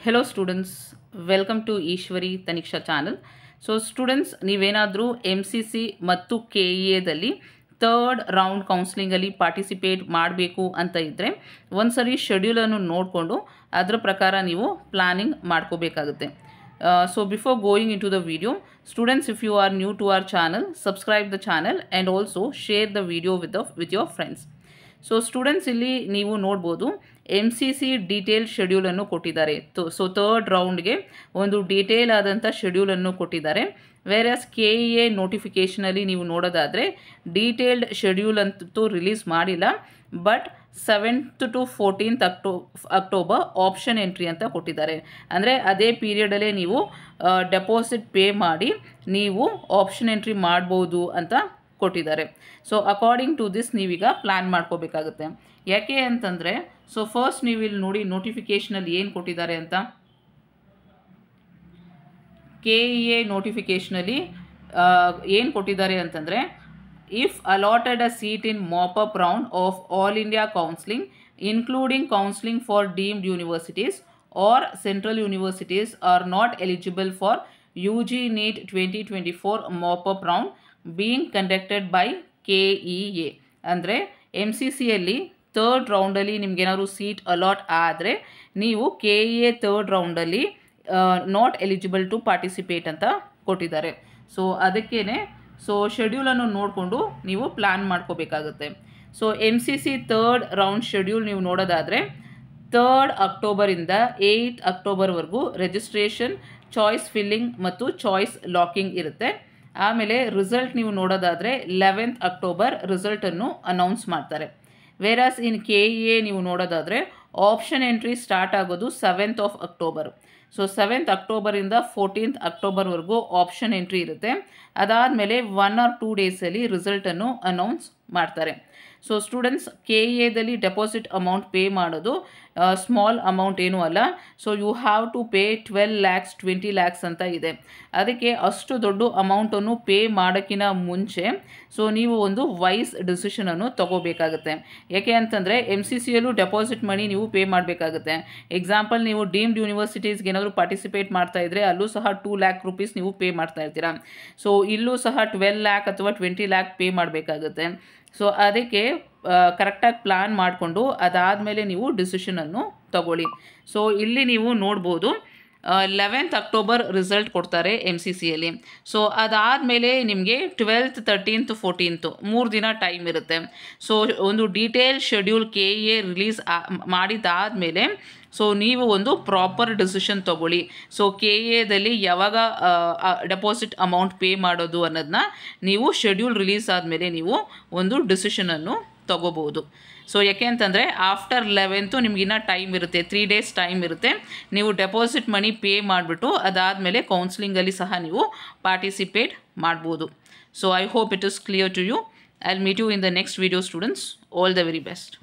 Hello students, welcome to Ishwari Taniksha channel. So students, ನೀವೇನಾದರೂ MCC ಮತ್ತು KEA ದಲ್ಲಿ third round ಕೌನ್ಸಿಲಿಂಗಲ್ಲಿ participate ಮಾಡಬೇಕು ಅಂತ ಇದ್ದರೆ ಒಂದ್ಸರಿ ಶೆಡ್ಯೂಲನ್ನು ನೋಡಿಕೊಂಡು ಅದರ ಪ್ರಕಾರ ನೀವು ಪ್ಲಾನಿಂಗ್ ಮಾಡ್ಕೋಬೇಕಾಗುತ್ತೆ. So before going into the video, students, if you are new to our channel, subscribe the channel and also share the video with your friends. So students ಇಲ್ಲಿ ನೀವು ನೋಡ್ಬೋದು MCC ಡೀಟೇಲ್ ಶೆಡ್ಯೂಲನ್ನು ಕೊಟ್ಟಿದ್ದಾರೆ. ಸೊ ಥರ್ಡ್ ರೌಂಡ್ಗೆ ಒಂದು detail ಆದಂಥ ಶೆಡ್ಯೂಲನ್ನು ಕೊಟ್ಟಿದ್ದಾರೆ. ವೇರ್ಯಾಸ್ KEA ನೋಟಿಫಿಕೇಷನಲ್ಲಿ ನೀವು ನೋಡೋದಾದರೆ detailed schedule ಅಂತೂ ರಿಲೀಸ್ ಮಾಡಿಲ್ಲ, but 7th to 14th October option entry ಅಂತ ಕೊಟ್ಟಿದ್ದಾರೆ. ಅಂದರೆ ಅದೇ ಪೀರಿಯಡಲ್ಲೇ ನೀವು ಡೆಪಾಸಿಟ್ ಪೇ ಮಾಡಿ ನೀವು ಆಪ್ಷನ್ ಎಂಟ್ರಿ ಮಾಡ್ಬೋದು ಅಂತ ಕೊಟ್ಟಿದ್ದಾರೆ. ಸೊ ಅಕಾರ್ಡಿಂಗ್ ಟು ದಿಸ್ ನೀವೀಗ ಪ್ಲ್ಯಾನ್ ಮಾಡ್ಕೋಬೇಕಾಗುತ್ತೆ. ಯಾಕೆ ಅಂತಂದರೆ ಸೊ ಫಸ್ಟ್ ನೀವು ಇಲ್ಲಿ ನೋಡಿ ನೋಟಿಫಿಕೇಷನಲ್ಲಿ ಏನು ಕೊಟ್ಟಿದ್ದಾರೆ ಅಂತ. KEA ನೋಟಿಫಿಕೇಷನಲ್ಲಿ ಏನು ಕೊಟ್ಟಿದ್ದಾರೆ ಅಂತಂದರೆ, if allotted a seat in mop up round of all India counselling including counselling for deemed universities or central universities are not eligible for UG NEET 2024 mop up round being conducted by KEA. ಅಂದರೆ MCCಯಲ್ಲಿ third ರೌಂಡಲ್ಲಿ ನಿಮ್ಗೇನಾದ್ರು seat allot ಆದರೆ ನೀವು KEA third ರೌಂಡಲ್ಲಿ not eligible to participate ಅಂತ ಕೊಟ್ಟಿದ್ದಾರೆ. So ಅದಕ್ಕೇ ಸೊ ಶೆಡ್ಯೂಲನ್ನು ನೋಡಿಕೊಂಡು ನೀವು ಪ್ಲ್ಯಾನ್ ಮಾಡ್ಕೋಬೇಕಾಗುತ್ತೆ. So MCC third round schedule ನೀವು ನೋಡೋದಾದರೆ 3rd ಅಕ್ಟೋಬರಿಂದ 8th ಅಕ್ಟೋಬರ್ವರೆಗೂ ರಿಜಿಸ್ಟ್ರೇಷನ್, ಚಾಯ್ಸ್ ಫಿಲ್ಲಿಂಗ್ ಮತ್ತು ಚಾಯ್ಸ್ ಲಾಕಿಂಗ್ ಇರುತ್ತೆ. ಆಮೇಲೆ ರಿಸಲ್ಟ್ ನೀವು ನೋಡೋದಾದರೆ 11th ಅಕ್ಟೋಬರ್ ರಿಸಲ್ಟನ್ನು ಅನೌನ್ಸ್ ಮಾಡ್ತಾರೆ. ವೇರಾಸ್ ಇನ್ KEA ನೀವು ನೋಡೋದಾದರೆ ಆಪ್ಷನ್ ಎಂಟ್ರಿ ಸ್ಟಾರ್ಟ್ ಆಗೋದು 7th of October. So 7th ಅಕ್ಟೋಬರಿಂದ 14th ಅಕ್ಟೋಬರ್ವರೆಗೂ ಆಪ್ಷನ್ ಎಂಟ್ರಿ ಇರುತ್ತೆ. ಅದಾದಮೇಲೆ 1 or 2 ಡೇಸಲ್ಲಿ ರಿಸಲ್ಟನ್ನು ಅನೌನ್ಸ್ ಮಾಡ್ತಾರೆ. ಸೊ ಸ್ಟೂಡೆಂಟ್ಸ್, KEAದಲ್ಲಿ ಡೆಪಾಸಿಟ್ ಅಮೌಂಟ್ ಪೇ ಮಾಡೋದು ಸ್ಮಾಲ್ ಅಮೌಂಟ್ ಏನೂ ಅಲ್ಲ. So you have to pay 12 lakhs 20 lakhs ಅಂತ ಇದೆ. ಅದಕ್ಕೆ ಅಷ್ಟು ದೊಡ್ಡ ಅಮೌಂಟನ್ನು ಪೇ ಮಾಡೋಕ್ಕಿಂತ ಮುಂಚೆ ಸೊ ನೀವು ಒಂದು ವೈಸ್ ಡಿಸಿಷನನ್ನು ತೊಗೋಬೇಕಾಗುತ್ತೆ. ಯಾಕೆ ಅಂತಂದರೆ MCCಯಲ್ಲೂ ಡೆಪಾಸಿಟ್ ಮನಿ ನೀವು ಪೇ ಮಾಡಬೇಕಾಗುತ್ತೆ. ಎಕ್ಸಾಂಪಲ್, ನೀವು ಡೀಮ್ಡ್ ಯೂನಿವರ್ಸಿಟೀಸ್ಗೆ ಏನಾದರೂ ಪಾರ್ಟಿಸಿಪೇಟ್ ಮಾಡ್ತಾ ಇದ್ದರೆ ಅಲ್ಲೂ ಸಹ 2 lakh rupees ನೀವು ಪೇ ಮಾಡ್ತಾ ಇರ್ತೀರಾ. ಸೊ ಇಲ್ಲೂ ಸಹ 12 lakh ಅಥವಾ 20 lakh ಪೇ ಮಾಡಬೇಕಾಗುತ್ತೆ. ಸೊ ಅದಕ್ಕೆ ಕರೆಕ್ಟಾಗಿ ಪ್ಲ್ಯಾನ್ ಮಾಡಿಕೊಂಡು ಅದಾದಮೇಲೆ ನೀವು ಡಿಸಿಷನನ್ನು ತಗೊಳ್ಳಿ. ಸೊ ಇಲ್ಲಿ ನೀವು ನೋಡ್ಬೋದು 11th ಅಕ್ಟೋಬರ್ ರಿಸಲ್ಟ್ ಕೊಡ್ತಾರೆ MCCಯಲ್ಲಿ. ಸೊ ಅದಾದಮೇಲೆ ನಿಮಗೆ 12th 13th 14th 3 ದಿನ ಟೈಮ್ ಇರುತ್ತೆ. ಸೊ ಒಂದು ಡೀಟೇಲ್ ಶೆಡ್ಯೂಲ್ KEA ರಿಲೀಸ್ ಮಾಡಿದಾದಮೇಲೆ ಸೊ ನೀವು ಒಂದು ಪ್ರಾಪರ್ ಡಿಸಿಷನ್ ತೊಗೊಳ್ಳಿ. ಸೊ KEAದಲ್ಲಿ ಯಾವಾಗ ಡೆಪಾಸಿಟ್ ಅಮೌಂಟ್ ಪೇ ಮಾಡೋದು ಅನ್ನೋದನ್ನ ನೀವು ಶೆಡ್ಯೂಲ್ ರಿಲೀಸ್ ಆದಮೇಲೆ ನೀವು ಒಂದು ಡಿಸಿಷನನ್ನು ತೊಗೋಬೋದು. ಸೊ ಯಾಕೆ ಅಂತಂದರೆ ಆಫ್ಟರ್ 11th ನಿಮಗಿನ್ನ ಟೈಮ್ ಇರುತ್ತೆ, 3 days ಟೈಮ್ ಇರುತ್ತೆ. ನೀವು ಡೆಪಾಸಿಟ್ ಮನಿ ಪೇ ಮಾಡಿಬಿಟ್ಟು ಅದಾದಮೇಲೆ ಕೌನ್ಸಿಲಿಂಗಲ್ಲಿ ಸಹ ನೀವು ಪಾರ್ಟಿಸಿಪೇಟ್ ಮಾಡ್ಬೋದು. So I hope it is clear to you. I will meet you in the next video students. All the very best.